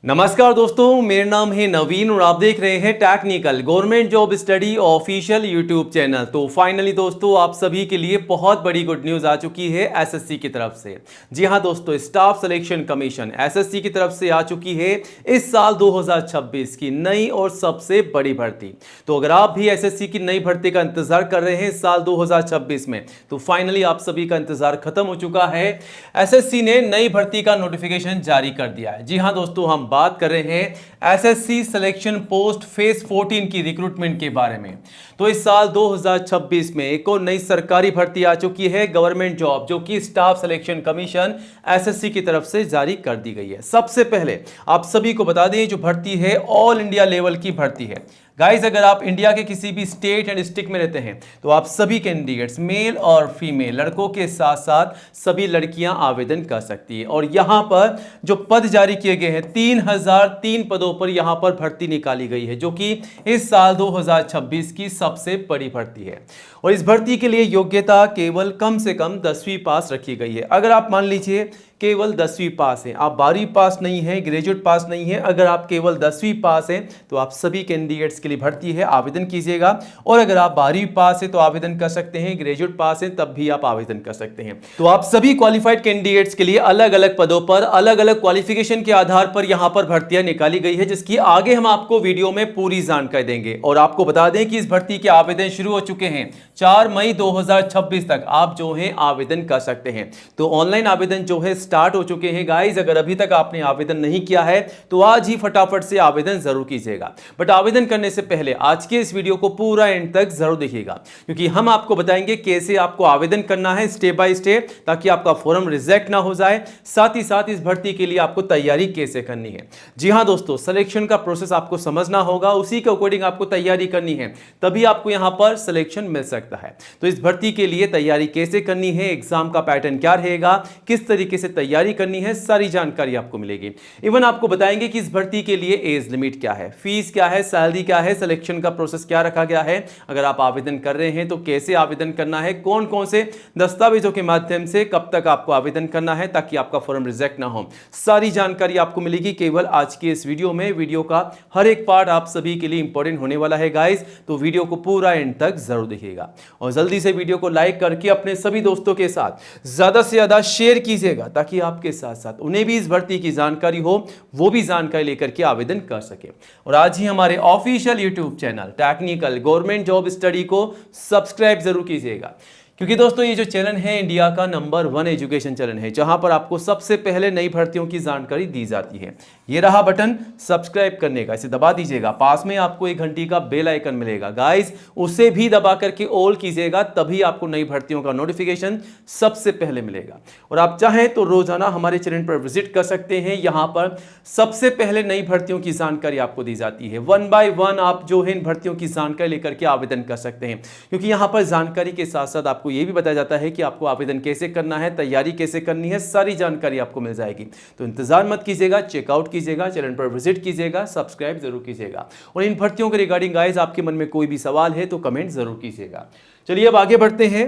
नमस्कार दोस्तों, मेरा नाम है नवीन और आप देख रहे हैं technical government job study official YouTube channel. तो फाइनली दोस्तों, आप सभी के लिए बहुत बड़ी गुड न्यूज़ आ चुकी है एसएससी की तरफ से। जी हां दोस्तों, स्टाफ सिलेक्शन कमीशन एसएससी की तरफ से आ चुकी है इस साल 2026 की नई और सबसे बड़ी भर्ती। तो अगर आप भी एसएससी की नई भर्ती का इंतजार कर रहे हैं इस साल 2026 में, तो फाइनली आप सभी का इंतजार खत्म हो चुका है। एसएससी ने नई भर्ती का नोटिफिकेशन जारी कर दिया है। जी हां दोस्तों, हम बात कर रहे हैं एसएससी सिलेक्शन पोस्ट फेज 14 की रिक्रूटमेंट के बारे में। तो इस साल 2026 में एक और नई सरकारी भर्ती आ चुकी है, गवर्नमेंट जॉब, जो कि स्टाफ सिलेक्शन कमीशन एसएससी की तरफ से जारी कर दी गई है। सबसे पहले आप सभी को बता दें, जो भर्ती है ऑल इंडिया लेवल की भर्ती है। गाइस, अगर आप इंडिया के किसी भी स्टेट एंड डिस्ट्रिक्ट में रहते हैं तो आप सभी कैंडिडेट्स, मेल और फीमेल, लड़कों के साथ साथ सभी लड़कियां आवेदन कर सकती है। और यहां पर जो पद जारी किए गए हैं, 3003 पदों पर यहां पर भर्ती निकाली गई है, जो कि इस साल 2026 की सबसे बड़ी भर्ती है। और इस भर्ती के लिए योग्यता केवल कम से कम 10वीं पास रखी गई है। अगर आप मान लीजिए केवल 10वीं पास हैं, आप 12वीं पास नहीं है, ग्रेजुएट पास नहीं है, अगर आप केवल 10वीं पास हैं तो आप सभी कैंडिडेट्स के लिए भर्ती है, आवेदन कीजिएगा। और अगर आप 12वीं पास है तो आवेदन कर सकते हैं, ग्रेजुएट पास है तब भी आप आवेदन कर सकते हैं। तो आप सभी क्वालिफाइड कैंडिडेट्स के लिए अलग अलग पदों पर अलग अलग क्वालिफिकेशन के आधार पर यहां पर भर्तियां निकाली गई है, जिसकी आगे हम आपको वीडियो में पूरी जानकारी देंगे। और आपको बता दें कि इस भर्ती के आवेदन शुरू हो चुके हैं। 4 मई 2026 तक आप जो है आवेदन कर सकते हैं। तो ऑनलाइन आवेदन जो है स्टार्ट हो चुके हैं। गाइस, अगर अभी तक आपने आवेदन नहीं किया है तो आज ही फटाफट से आवेदन जरूर कीजिएगा। बट आवेदन करने से पहले आज के इस वीडियो को पूरा एंड तक जरूर देखिएगा, क्योंकि हम आपको बताएंगे कैसे आपको आवेदन करना है स्टेप बाय स्टेप, ताकि आपका फॉर्म रिजेक्ट ना हो जाए। साथ ही साथ इस भर्ती के लिए आपको तैयारी कैसे करनी है। जी हां दोस्तों, सिलेक्शन का प्रोसेस आपको समझना होगा, उसी के अकॉर्डिंग आपको तैयारी करनी है, तभी आपको यहां पर सिलेक्शन मिल सकता है। तो इस भर्ती के लिए तैयारी कैसे करनी है, एग्जाम का पैटर्न क्या रहेगा, किस तरीके से तैयारी करनी है, सारी जानकारी आपको मिलेगी। इवन आपको बताएंगे कि इस भर्ती के लिए एज लिमिट क्या है, फीस क्या है, सैलरी क्या है, सिलेक्शन का प्रोसेस क्या रखा गया है, अगर आप आवेदन कर रहे हैं तो कैसे आवेदन करना है, कौन कौन से दस्तावेजों के माध्यम से कब तक आपको आवेदन करना है ताकि आपका फॉर्म रिजेक्ट ना हो। सारी जानकारी आपको मिलेगी केवल आज के इस वीडियो में। वीडियो का हर एक पार्ट आप सभी के लिए इंपॉर्टेंट होने वाला है गाइस, तो वीडियो को पूरा एंड तक जरूर देखिएगा। और जल्दी से वीडियो को लाइक करके अपने सभी दोस्तों के साथ ज्यादा से ज्यादा शेयर कीजिएगा, ताकि आपके साथ साथ उन्हें भी इस भर्ती की जानकारी हो, वो भी जानकारी लेकर के आवेदन कर सके। और आज ही हमारे official YouTube channel technical government job study को सब्सक्राइब जरूर कीजिएगा, क्योंकि दोस्तों ये जो चैनल है इंडिया का नंबर 1 एजुकेशन चैनल है, जहां पर आपको सबसे पहले नई भर्तियों की जानकारी दी जाती है। ये रहा बटन सब्सक्राइब करने का, इसे दबा दीजिएगा। पास में आपको एक घंटी का बेल आइकन मिलेगा गाइस, उसे भी दबा करके ऑल कीजिएगा, तभी आपको नई भर्तियों का नोटिफिकेशन सबसे पहले मिलेगा। और आप चाहें तो रोजाना हमारे चैनल पर विजिट कर सकते हैं, यहां पर सबसे पहले नई भर्तियों की जानकारी आपको दी जाती है। 1 बाय 1 आप जो है इन भर्तियों की जानकारी लेकर के आवेदन कर सकते हैं, क्योंकि यहां पर जानकारी के साथ साथ आपको यह भी बताया जाता है कि आपको आवेदन कैसे करना है, तैयारी कैसे करनी है, सारी जानकारी आपको मिल जाएगी। तो इंतजार मत कीजिएगा, चेकआउट कीजिएगा, चैनल पर विजिट कीजिएगा, सब्सक्राइब जरूर कीजिएगा। और इन भर्तियों के रिगार्डिंग गाइस आपके मन में कोई भी सवाल है तो कमेंट जरूर कीजिएगा। चलिए अब आगे बढ़ते हैं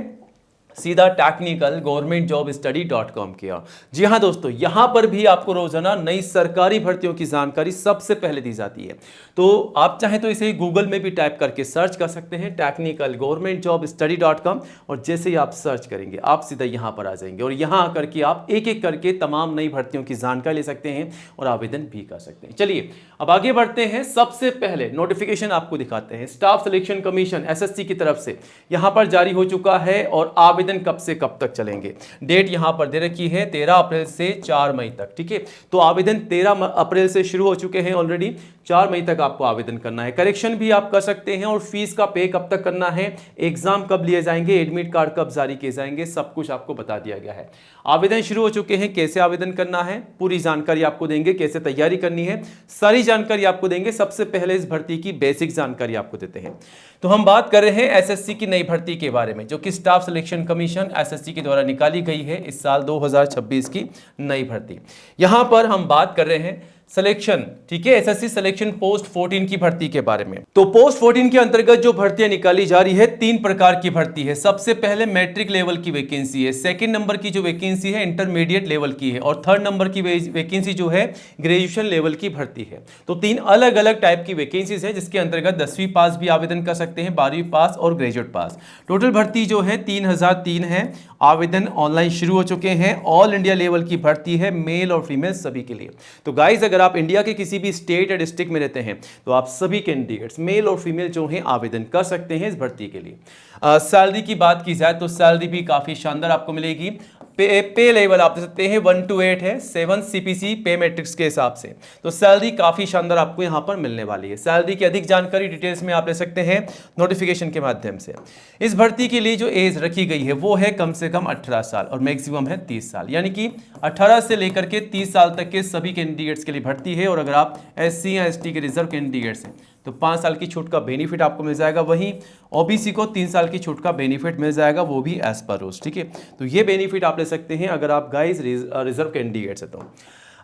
सीधा टेक्निकल गवर्नमेंट जॉब स्टडी.com की ओर। जी हां दोस्तों, यहां पर भी आपको रोजाना नई सरकारी भर्तियों की जानकारी सबसे पहले दी जाती है। तो आप चाहें तो इसे गूगल में भी टाइप करके सर्च कर सकते हैं, टेक्निकल गवर्नमेंट जॉब स्टडी.com। और जैसे ही आप सर्च करेंगे आप सीधा यहां पर आ जाएंगे, और यहां आकर के आप एक एक करके तमाम नई भर्तियों की जानकारी ले सकते हैं और आवेदन भी कर सकते हैं। चलिए अब आगे बढ़ते हैं। सबसे पहले नोटिफिकेशन आपको दिखाते हैं, स्टाफ सिलेक्शन कमीशन एसएससी की तरफ से यहां पर जारी हो चुका है। और आवेदन कब से कब तक चलेंगे, डेट यहां पर दे रखी है 13 अप्रैल से 4 मई तक। ठीक है, तो आवेदन 13 अप्रैल से शुरू हो चुके हैं ऑलरेडी, 4 मई तक आपको आवेदन करना है। करेक्शन भी आप कर सकते हैं, और फीस का पे कब तक करना है, एग्जाम कब लिए जाएंगे, एडमिट कार्ड कब जारी किए जाएंगे, सब कुछ आपको बता दिया गया है। आवेदन शुरू हो चुके हैं, कैसे आवेदन करना है पूरी जानकारी आपको देंगे, कैसे तैयारी करनी है सारी जानकारी आपको देंगे। सबसे पहले इस भर्ती की बेसिक जानकारी आपको देते हैं। तो हम बात कर रहे हैं एसएससी की नई भर्ती के बारे में, जो कि स्टाफ सिलेक्शन कमीशन एसएससी के द्वारा निकाली गई है इस साल 2026 की नई भर्ती। यहां पर हम बात कर रहे हैं सिलेक्शन, ठीक है, एसएससी सिलेक्शन पोस्ट 14 की भर्ती के बारे में। तो पोस्ट 14 के अंतर्गत जो भर्तियां निकाली जा रही है, 3 प्रकार की भर्ती है। सबसे पहले मैट्रिक लेवल की वैकेंसी है, सेकंड नंबर की जो वैकेंसी है इंटरमीडिएट लेवल की है, और थर्ड नंबर की वैकेंसी जो है ग्रेजुएशन लेवल की भर्ती है। तो 3 अलग अलग टाइप की वैकेंसीज है, जिसके अंतर्गत 10वीं पास भी आवेदन कर सकते हैं, 12वीं पास और ग्रेजुएट पास। टोटल भर्ती जो है 3003 है। आवेदन ऑनलाइन शुरू हो चुके हैं। ऑल इंडिया लेवल की भर्ती है, मेल और फीमेल सभी के लिए। तो गाइस, अगर आप इंडिया के किसी भी स्टेट या डिस्ट्रिक्ट में रहते हैं तो आप सभी कैंडिडेट्स मेल और फीमेल जो हैं आवेदन कर सकते हैं इस भर्ती के लिए। सैलरी की बात की जाए तो सैलरी भी काफी शानदार आपको मिलेगी। पे लेवल आप देख सकते हैं 1 to 8 है, 7 CPC पे मैट्रिक्स के हिसाब से। तो सैलरी काफी शानदार आपको यहां पर मिलने वाली है। सैलरी की अधिक जानकारी डिटेल्स में आप ले सकते हैं नोटिफिकेशन के माध्यम से। इस भर्ती के लिए जो एज रखी गई है वो है कम से कम 18 साल और मैक्सिमम है 30 साल, यानी कि 18 से लेकर के 30 साल तक के सभी कैंडिडेट्स के लिए भर्ती है। और अगर आप SC या ST के रिजर्व कैंडिडेट्स हैं तो 5 साल की छूट का बेनिफिट आपको मिल जाएगा। वहीं OBC को 3 साल की छूट का बेनिफिट मिल जाएगा, वो भी एज पर रूल्स, ठीक है। तो ये बेनिफिट आप ले सकते हैं अगर आप गाइस रिजर्व कैंडिडेट्स है। तो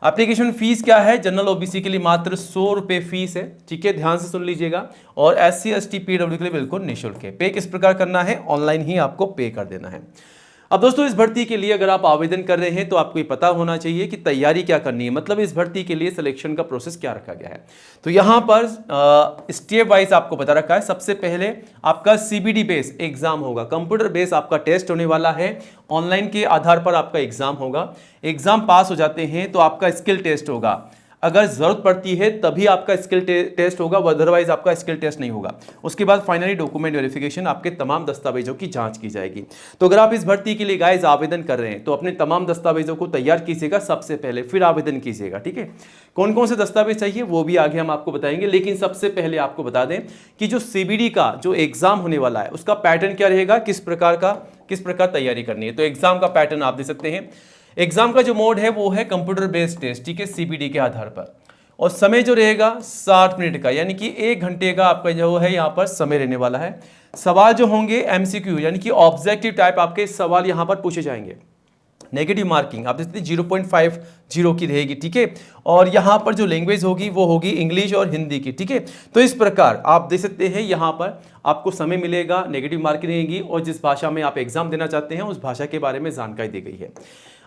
एप्लीकेशन फीस क्या है? जनरल OBC के लिए मात्र 100 रुपये फीस है, ठीक है, ध्यान से सुन लीजिएगा। और SC ST PW के लिए बिल्कुल निःशुल्क है। पे किस प्रकार करना है? ऑनलाइन ही आपको पे कर देना है। अब दोस्तों, इस भर्ती के लिए अगर आप आवेदन कर रहे हैं तो आपको ये पता होना चाहिए कि तैयारी क्या करनी है, मतलब इस भर्ती के लिए सिलेक्शन का प्रोसेस क्या रखा गया है। तो यहाँ पर स्टेप वाइज आपको बता रखा है। सबसे पहले आपका CBD बेस एग्जाम होगा, कंप्यूटर बेस आपका टेस्ट होने वाला है। ऑनलाइन के आधार पर आपका एग्जाम होगा। एग्जाम पास हो जाते हैं तो आपका स्किल टेस्ट होगा। अगर जरूरत पड़ती है तभी आपका स्किल टेस्ट होगा, अदरवाइज आपका स्किल टेस्ट नहीं होगा। उसके बाद फाइनली डॉक्यूमेंट वेरिफिकेशन, आपके तमाम दस्तावेजों की जांच की जाएगी। तो अगर आप इस भर्ती के लिए गाइस आवेदन कर रहे हैं तो अपने तमाम दस्तावेजों को तैयार कीजिएगा सबसे पहले, फिर आवेदन कीजिएगा, ठीक है। कौन कौन से दस्तावेज चाहिए वो भी आगे हम आपको बताएंगे, लेकिन सबसे पहले आपको बता दें कि जो CBD का जो एग्जाम होने वाला है उसका पैटर्न क्या रहेगा, किस प्रकार तैयारी करनी है। तो एग्जाम का पैटर्न आप दे सकते हैं। एग्जाम का जो मोड है वो है कंप्यूटर बेस्ड टेस्ट, ठीक है, CBD के आधार पर। और समय जो रहेगा 60 मिनट का, यानी कि 1 घंटे का आपका जो है यहाँ पर समय रहने वाला है। सवाल जो होंगे MCQ, यानी कि ऑब्जेक्टिव टाइप आपके सवाल यहाँ पर पूछे जाएंगे। नेगेटिव मार्किंग आप देखते हैं 0.50 की रहेगी, ठीक है। और यहाँ पर जो लैंग्वेज होगी वो होगी इंग्लिश और हिंदी की, ठीक है। तो इस प्रकार आप देख सकते हैं यहाँ पर आपको समय मिलेगा, नेगेटिव मार्किंग रहेगी और जिस भाषा में आप एग्जाम देना चाहते हैं उस भाषा के बारे में जानकारी दी गई है।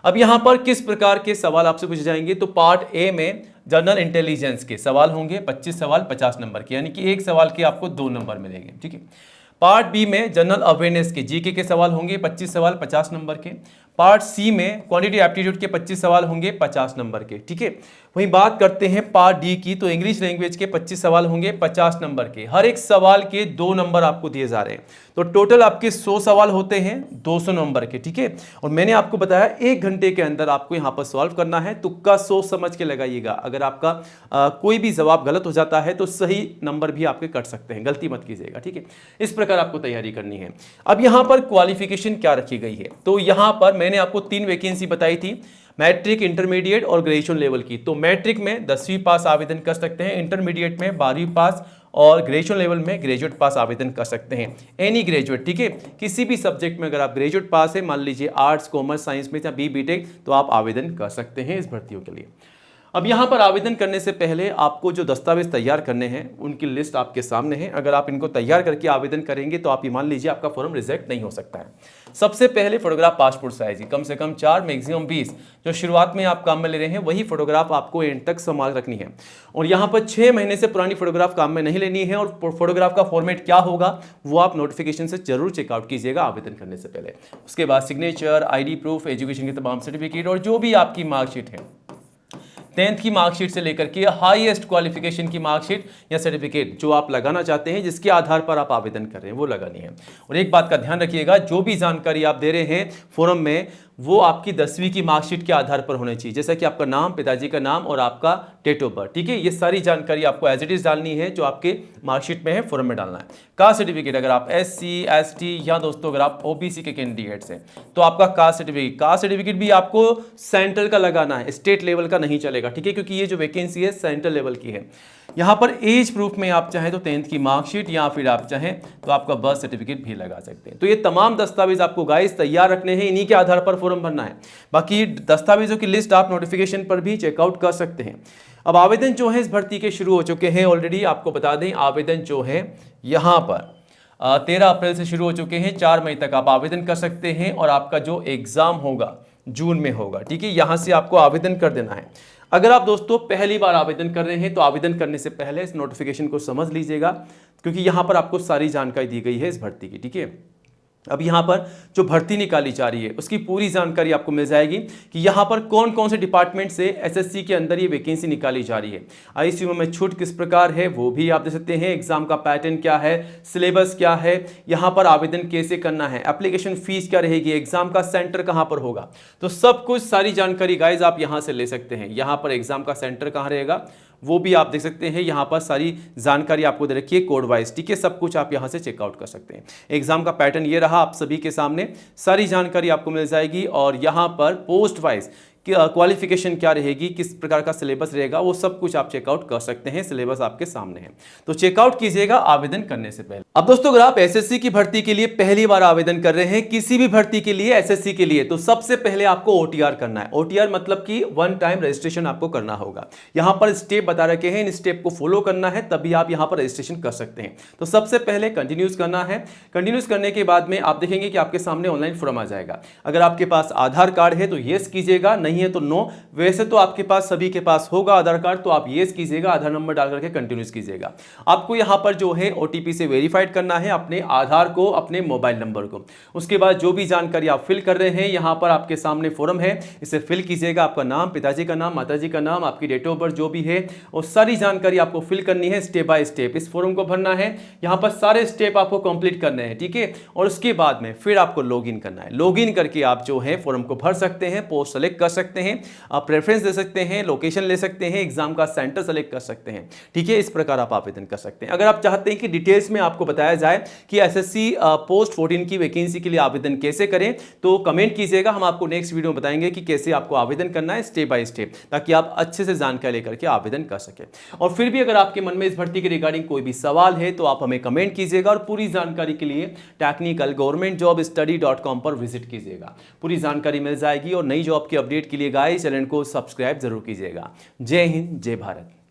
अब यहाँ पर किस प्रकार के सवाल आपसे पूछे जाएंगे, तो पार्ट A में जनरल इंटेलिजेंस के सवाल होंगे, 25 सवाल 50 नंबर के, यानी कि एक सवाल के आपको 2 नंबर मिलेंगे, ठीक है। पार्ट B में जनरल अवेयरनेस के GK के सवाल होंगे, 25 सवाल 50 नंबर के। पार्ट C में क्वांटिटी एप्टीट्यूड के 25 सवाल होंगे 50 नंबर के, ठीक है। वहीं बात करते हैं पार्ट D की, तो इंग्लिश लैंग्वेज के 25 सवाल होंगे 50 नंबर के। हर एक सवाल के 2 नंबर आपको दिए जा रहे हैं, तो टोटल आपके 100 सवाल होते हैं 200 नंबर के, ठीक है। और मैंने आपको बताया 1 घंटे के अंदर आपको यहाँ पर सॉल्व करना है। तुक्का सोच समझ के लगाइएगा, अगर आपका कोई भी जवाब गलत हो जाता है तो सही नंबर भी आपके कट सकते हैं, गलती मत कीजिएगा, ठीक है। इस प्रकार आपको तैयारी करनी है। अब यहाँ पर क्वालिफिकेशन क्या रखी गई है, तो यहाँ पर मैंने आपको 3 वैकेंसी बताई थी, मैट्रिक, इंटरमीडिएट और ग्रेजुएशन लेवल की। तो मैट्रिक में 10वीं पास आवेदन कर सकते हैं, इंटरमीडिएट में 12वीं पास और ग्रेजुएशन लेवल में ग्रेजुएट पास आवेदन कर सकते हैं। एनी ग्रेजुएट, ठीक है, किसी भी सब्जेक्ट में अगर आप ग्रेजुएट पास है, मान लीजिए आर्ट्स, कॉमर्स, साइंस में या BTech, तो आप आवेदन कर सकते हैं इस भर्तियों के लिए। अब यहाँ पर आवेदन करने से पहले आपको जो दस्तावेज तैयार करने हैं उनकी लिस्ट आपके सामने है। अगर आप इनको तैयार करके आवेदन करेंगे तो आप ये मान लीजिए आपका फॉर्म रिजेक्ट नहीं हो सकता है। सबसे पहले फोटोग्राफ पासपोर्ट साइज की, कम से कम 4 मैक्सिमम 20 जो शुरुआत में आप काम में ले रहे हैं वही फोटोग्राफ आपको एंड तक संभाल रखनी है। और यहाँ पर 6 महीने से पुरानी फोटोग्राफ काम में नहीं लेनी है। और फोटोग्राफ का फॉर्मेट क्या होगा वो आप नोटिफिकेशन से जरूर चेकआउट कीजिएगा आवेदन करने से पहले। उसके बाद सिग्नेचर, ID प्रूफ, एजुकेशन के तमाम सर्टिफिकेट और जो भी आपकी मार्कशीट है, 10th की मार्कशीट से लेकर के हाईएस्ट क्वालिफिकेशन की मार्कशीट या सर्टिफिकेट जो आप लगाना चाहते हैं, जिसके आधार पर आप आवेदन कर रहे हैं, वो लगानी है। और एक बात का ध्यान रखिएगा, जो भी जानकारी आप दे रहे हैं फॉर्म में वो आपकी 10वीं की मार्कशीट के आधार पर होनी चाहिए, जैसा कि आपका नाम, पिताजी का नाम और आपका डेट ऑफ बर्थ, ठीक है। ये सारी जानकारी आपको एज इट इज डालनी है जो आपके मार्कशीट में है, फॉर्म में डालना है। कास्ट सर्टिफिकेट, अगर आप SC ST या दोस्तों अगर आप OBC के कैंडिडेट्स हैं तो आपका कास्ट सर्टिफिकेट भी आपको सेंट्रल का लगाना है, स्टेट लेवल का नहीं चलेगा, ठीक है, क्योंकि ये जो वैकेंसी है सेंट्रल लेवल की है। यहाँ पर एज प्रूफ में आप चाहें तो 10th की मार्कशीट या फिर आप चाहें तो आपका बर्थ सर्टिफिकेट भी लगा सकते हैं। तो ये तमाम दस्तावेज आपको गाइस तैयार रखने हैं, इन्हीं के आधार पर फॉर्म भरना है। बाकी दस्तावेजों की लिस्ट आप नोटिफिकेशन पर भी चेकआउट कर सकते हैं। अब आवेदन जो है इस भर्ती के शुरू हो चुके हैं ऑलरेडी। आपको बता दें आवेदन जो है यहाँ पर 13 अप्रैल से शुरू हो चुके हैं। 4 मई तक आप आवेदन कर सकते हैं और आपका जो एग्जाम होगा जून में होगा। ठीक है, यहां से आपको आवेदन कर देना है। अगर आप दोस्तों पहली बार आवेदन कर रहे हैं तो आवेदन करने से पहले इस नोटिफिकेशन को समझ लीजिएगा, क्योंकि यहां पर आपको सारी जानकारी दी गई है इस भर्ती की। ठीक है, अब यहाँ पर जो भर्ती निकाली जा रही है उसकी पूरी जानकारी आपको मिल जाएगी कि यहाँ पर कौन कौन से डिपार्टमेंट से एसएससी के अंदर ये वैकेंसी निकाली जा रही है। आईसीयू में छूट किस प्रकार है वो भी आप देख सकते हैं। एग्जाम का पैटर्न क्या है, सिलेबस क्या है, यहाँ पर आवेदन कैसे करना है, एप्लीकेशन फीस क्या रहेगी, एग्जाम का सेंटर कहाँ पर होगा, तो सब कुछ सारी जानकारी गाइज आप यहाँ से ले सकते हैं। यहाँ पर एग्जाम का सेंटर कहाँ रहेगा वो भी आप देख सकते हैं। यहाँ पर सारी जानकारी आपको दे रखी है कोड वाइज। ठीक है, सब कुछ आप यहाँ से चेकआउट कर सकते हैं। एग्जाम का पैटर्न ये रहा आप सभी के सामने, सारी जानकारी आपको मिल जाएगी। और यहाँ पर पोस्ट वाइज क्वालिफिकेशन क्या रहेगी, किस प्रकार का सिलेबस रहेगा, वो सब कुछ आप चेकआउट कर सकते हैं। सिलेबस आपके सामने है, तो चेकआउट कीजिएगा आवेदन करने से पहले। अब दोस्तों अगर आप एसएससी की भर्ती के लिए पहली बार आवेदन कर रहे हैं, किसी भी भर्ती के लिए एसएससी के लिए, तो सबसे पहले आपको ओटीआर करना है। ओटीआर मतलब कि वन टाइम रजिस्ट्रेशन आपको करना होगा। यहां पर स्टेप बता रखे हैं, इन स्टेप को फॉलो करना है तभी आप यहां पर रजिस्ट्रेशन कर सकते हैं। तो सबसे पहले कंटिन्यूस करना है। कंटिन्यूस करने के बाद में आप देखेंगे कि आपके सामने ऑनलाइन फॉर्म आ जाएगा। अगर आपके पास आधार कार्ड है तो येस कीजिएगा, नहीं है तो नो। वैसे तो आपके पास सभी के पास होगा आधार कार्ड, तो आप येस कीजिएगा, आधार नंबर डाल करके कंटिन्यूस कीजिएगा। आपको यहां पर जो है ओटीपी से वेरीफाइड करना है अपने आधार को, अपने मोबाइल नंबर को। उसके बाद जो भी जानकारी आप फिल कर रहे हैं, यहां पर आपके सामने फॉर्म है, इसे फिल कीजिएगा। आपका नाम, पिताजी का नाम, माताजी का नाम, आपकी डेट ऑफ बर्थ जो भी है, और सारी जानकारी आपको फिल करनी है स्टेप बाय स्टेप। इस फॉर्म को भरना है, यहां पर सारे स्टेप आपको कंप्लीट करने हैं। ठीक है, और उसके बाद में फिर आपको लॉगिन करना है। लॉगिन करके आप जो है फॉर्म को भर सकते हैं, पोस्ट सेलेक्ट कर सकते हैं, आप प्रेफरेंस दे सकते हैं, लोकेशन ले सकते हैं, एग्जाम का सेंटर सेलेक्ट कर सकते हैं। ठीक है, इस प्रकार आप आवेदन कर सकते हैं। अगर आप चाहते हैं कि डिटेल्स में आपको बताया जाए कि एसएससी पोस्ट 14 की वैकेंसी के लिए आवेदन कैसे करें, तो कमेंट कीजिएगा, हम आपको नेक्स्ट वीडियो में बताएंगे कि कैसे आपको आवेदन करना है स्टेप बाय स्टेप, ताकि आप अच्छे से जानकारी लेकर के आवेदन कर सकें। और फिर भी अगर आपके मन में इस भर्ती के रिगार्डिंग कोई भी सवाल है तो आप हमें कमेंट कीजिएगा, और पूरी जानकारी के लिए technicalgovernmentjobstudy.com पर विजिट कीजिएगा। पूरी जानकारी मिल जाएगी। और नई जॉब के अपडेट के लिए गाइस चैनल को सब्सक्राइब जरूर कीजिएगा। जय हिंद, जय भारत।